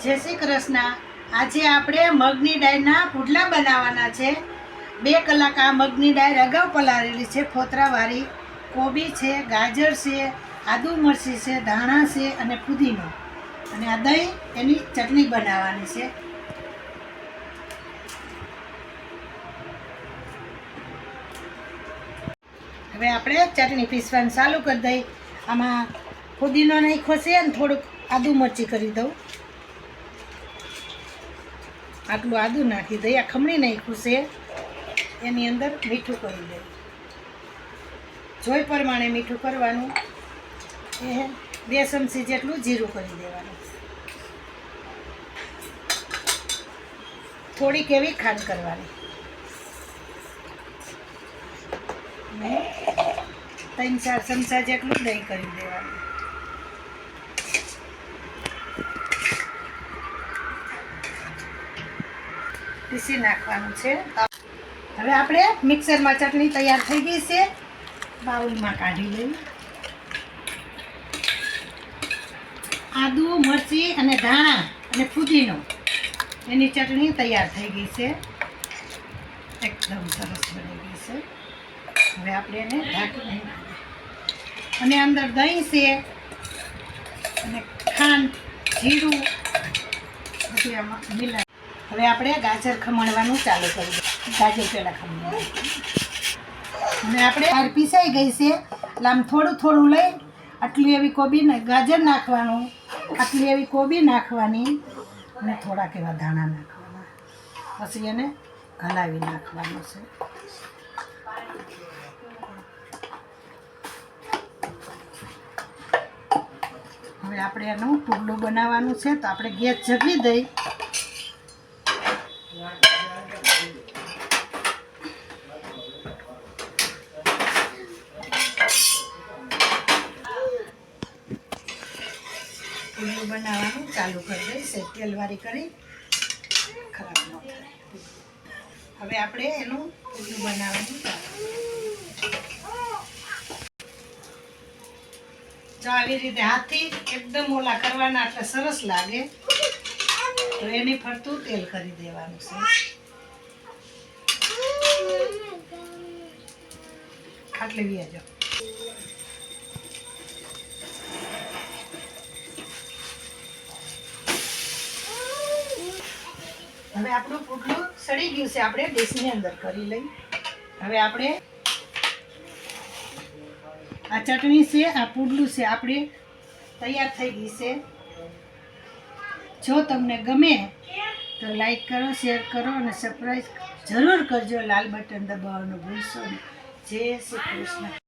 જય શ્રી કૃષ્ણ। આજે આપણે મગની દાળના પુડલા બનાવવાના છે। 2 કલાક આ મગની દાળ અગાઉ પલાળેલી છે। ફોતરાવાળી કોબી છે, ગાજર છે, આદુ મરચી છે, ધાણા છે અને પુદીનો અને આ દહીં એની ચટણી બનાવવાની છે। હવે આપણે ચટણી પીસવાનું ચાલુ કરી દઈ। આમાં પુદીનો નાખ્યો છે અને થોડુંક આદુ મરચી કરી દઉં। આટલું આદુ નાખી દઈએ। આ ખમણી નાખ્યું છે એની અંદર મીઠું કરી દઈએ। જોઈ પ્રમાણે મીઠું કરવાનું। એ 2 ચમચી જેટલું જીરું કરી દેવાનું। થોડીક એવી ખાંડ કરવાની અને 3-4 ચમચા જેટલું દહીં કરી દેવાનું। પીસી નાખવાનું છે। હવે આપણે મિક્સરમાં ચટણી તૈયાર થઈ ગઈ છે। બાઉલમાં કાઢી લઈ। આદુ મરચી અને ધાણા અને પુદીનો એની ચટણી તૈયાર થઈ ગઈ છે। એકદમ સરસ બની ગઈ છે। હવે આપણે એને ઢાંકી અને અંદર દહીં છે અને ખાંડ જીરું બધું આમાં મિલાવી। હવે આપણે ગાજર ખમણવાનું ચાલુ કરી દઈએ। ગાજર પહેલાં ખમણી અને આપણે આ પીસાઈ ગઈ છે એટલે આમ થોડું થોડું લઈ આટલી એવી કોબી ગાજર નાખવાનું, આટલી એવી કોબી નાખવાની અને થોડાક એવા ધાણા નાખવાના। પછી એને હલાવી નાખવાનું છે। હવે આપણે એનું પુડલું બનાવવાનું છે તો આપણે ગેસ જગી દઈ। પુડલું બનાવવાનું ચાલુ કરી દઈશ। તેલવાળી કરી ખરાબ ન થાય। હવે આપણે એનું પુડલું બનાવવાનું ચાલુ। જો આવી રીતે હાથથી એકદમ ઓલા કરવાના એટલે સરસ લાગે। તો એની ફરતું તેલ કરી દેવાનું છે। ખાટલી વ્યાજો। હવે આપણું પુડલું સડી ગયું છે। આપણે ડીશની અંદર કરી લઈ। હવે આપણે આ ચટણી છે, આ પુડલું છે આપણે તૈયાર થઈ ગઈ છે। જો તમને ગમે તો લાઈક કરો, શેર કરો અને સબસ્ક્રાઈબ જરૂર કરજો। લાલ બટન દબાવવાનું ભૂલશો નહીં। જય શ્રી કૃષ્ણ।